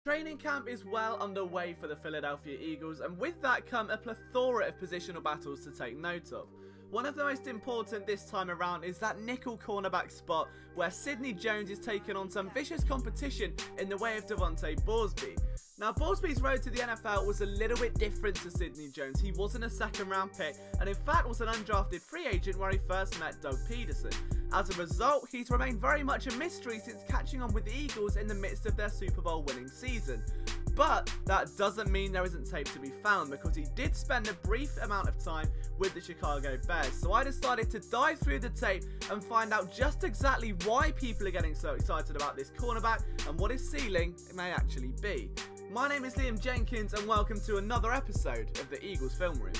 Training camp is well underway for the Philadelphia Eagles, and with that come a plethora of positional battles to take note of. One of the most important this time around is that nickel cornerback spot where Sidney Jones is taking on some vicious competition in the way of VANTE. Now, BAUSBY's road to the NFL was a little bit different to Sidney Jones. He wasn't a second-round pick, and in fact was an undrafted free agent where he first met Doug Peterson. As a result, he's remained very much a mystery since catching on with the Eagles in the midst of their Super Bowl winning season. But that doesn't mean there isn't tape to be found, because he did spend a brief amount of time with the Chicago Bears. So I decided to dive through the tape and find out just exactly why people are getting so excited about this cornerback and what his ceiling may actually be. My name is Liam Jenkins and welcome to another episode of the Eagles Film Room.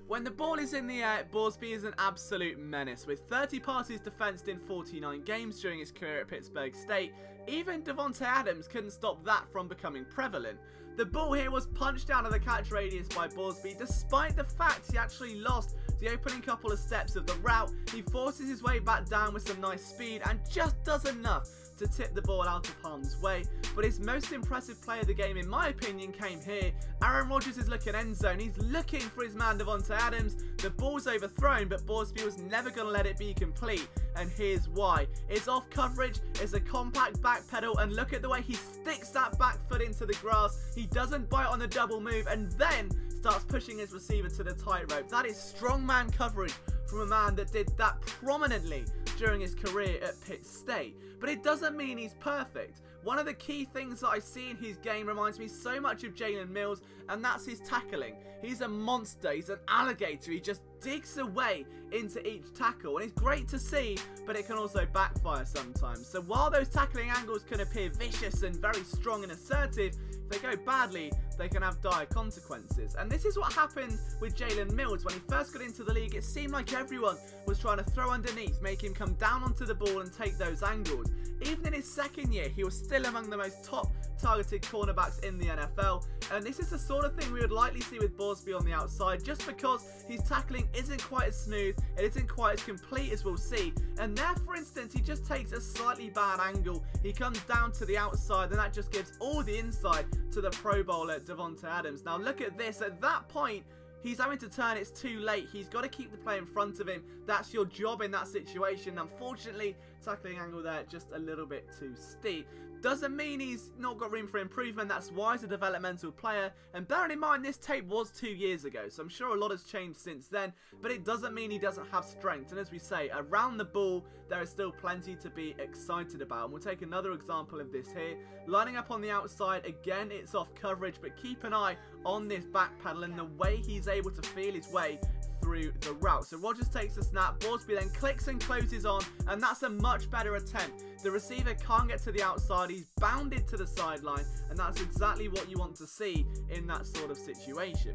When the ball is in the air, BAUSBY is an absolute menace. With 30 passes defensed in 49 games during his career at Pittsburgh State, even Davante Adams couldn't stop that from becoming prevalent. The ball here was punched out of the catch radius by BAUSBY, despite the fact he actually lost the opening couple of steps of the route. He forces his way back down with some nice speed and just does enough to tip the ball out of harm's way. But his most impressive play of the game, in my opinion, came here. Aaron Rodgers is looking end zone. He's looking for his man Davante Adams. The ball's overthrown, but BAUSBY was never going to let it be complete. And here's why. It's off coverage, it's a compact back pedal, and look at the way he sticks that back foot into the grass. He doesn't bite on the double move and then starts pushing his receiver to the tightrope. That is strongman coverage from a man that did that prominently during his career at Pitt State. But it doesn't mean he's perfect. One of the key things that I see in his game reminds me so much of Jalen Mills, and that's his tackling. He's a monster, he's an alligator, he just digs away into each tackle, and it's great to see, but it can also backfire sometimes. So while those tackling angles can appear vicious and very strong and assertive, if they go badly, they can have dire consequences. And this is what happened with Jalen Mills. When he first got into the league, it seemed like everyone was trying to throw underneath, make him come down onto the ball and take those angles. Even in his second year, he was still among the most top targeted cornerbacks in the NFL, and this is the sort of thing we would likely see with BAUSBY on the outside, just because his tackling isn't quite as smooth, it isn't quite as complete as we'll see, and there, for instance, he just takes a slightly bad angle, he comes down to the outside, and that just gives all the inside to the Pro Bowler Davante Adams. Now look at this, at that point, he's having to turn, it's too late. He's got to keep the play in front of him. That's your job in that situation. Unfortunately, tackling angle there just a little bit too steep. Doesn't mean he's not got room for improvement. That's why he's a developmental player. And bearing in mind, this tape was 2 years ago, so I'm sure a lot has changed since then. But it doesn't mean he doesn't have strength. And as we say, around the ball, there is still plenty to be excited about. And we'll take another example of this here. Lining up on the outside, again, it's off coverage, but keep an eye on this back pedal and the way he's able to feel his way through the route. So Rodgers takes the snap, BAUSBY then clicks and closes on, and that's a much better attempt. The receiver can't get to the outside, he's bounded to the sideline, and that's exactly what you want to see in that sort of situation.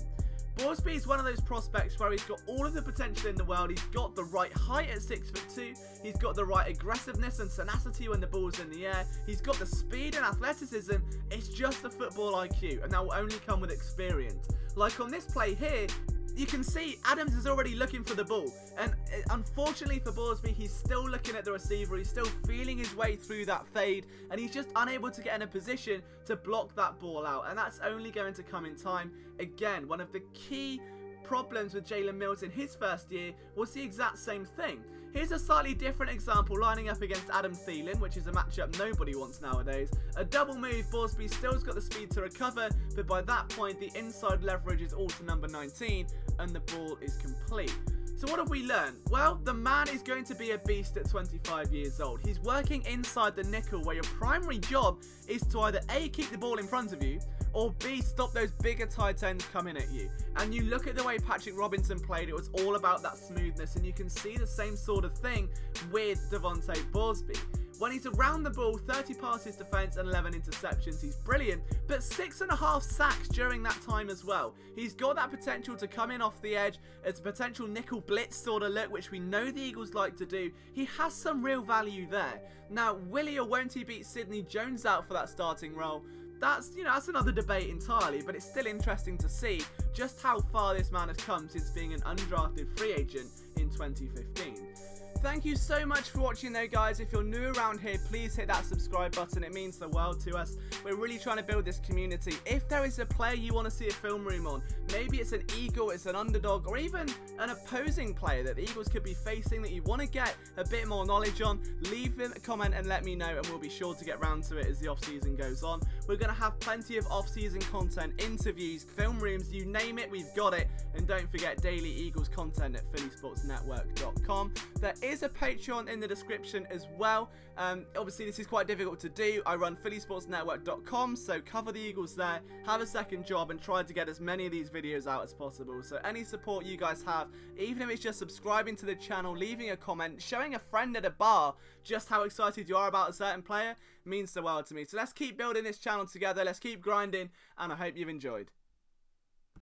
BAUSBY is one of those prospects where he's got all of the potential in the world. He's got the right height at 6'2", he's got the right aggressiveness and tenacity when the ball's in the air, he's got the speed and athleticism. It's just the football IQ, and that will only come with experience. Like on this play here, you can see Adams is already looking for the ball, and unfortunately for BAUSBY, he's still looking at the receiver, he's still feeling his way through that fade, and he's just unable to get in a position to block that ball out, and that's only going to come in time. Again, one of the key problems with Jalen Mills in his first year was the exact same thing. Here's a slightly different example lining up against Adam Thielen, which is a matchup nobody wants nowadays. A double move, BAUSBY still's got the speed to recover, but by that point the inside leverage is all to number 19 and the ball is complete. So what have we learned? Well, the man is going to be a beast at 25 years old. He's working inside the nickel, where your primary job is to either A, keep the ball in front of you, or B, stop those bigger tight ends coming at you. And you look at the way Patrick Robinson played, it was all about that smoothness, and you can see the same sort of thing with Davante BAUSBY. When he's around the ball, 30 passes defense and 11 interceptions, he's brilliant, but 6.5 sacks during that time as well. He's got that potential to come in off the edge. It's a potential nickel blitz sort of look, which we know the Eagles like to do. He has some real value there. Now, will he or won't he beat Sidney Jones out for that starting role? That's another debate entirely, but it's still interesting to see just how far this man has come since being an undrafted free agent in 2015. Thank you so much for watching though, guys. If you're new around here, please hit that subscribe button. It means the world to us. We're really trying to build this community. If there is a player you want to see a film room on, maybe it's an Eagle, it's an underdog, or even an opposing player that the Eagles could be facing that you want to get a bit more knowledge on, leave them a comment and let me know, and we'll be sure to get round to it as the off-season goes on. We're going to have plenty of off-season content, interviews, film rooms, you name it, we've got it. And don't forget daily Eagles content at phillysportsnetwork.com. There is a Patreon in the description as well. Obviously this is quite difficult to do. I run phillysportsnetwork.com, so cover the Eagles there, have a second job and try to get as many of these videos out as possible. So any support you guys have, even if it's just subscribing to the channel, leaving a comment, showing a friend at a bar just how excited you are about a certain player, means the world to me. So let's keep building this channel together, let's keep grinding, and I hope you've enjoyed.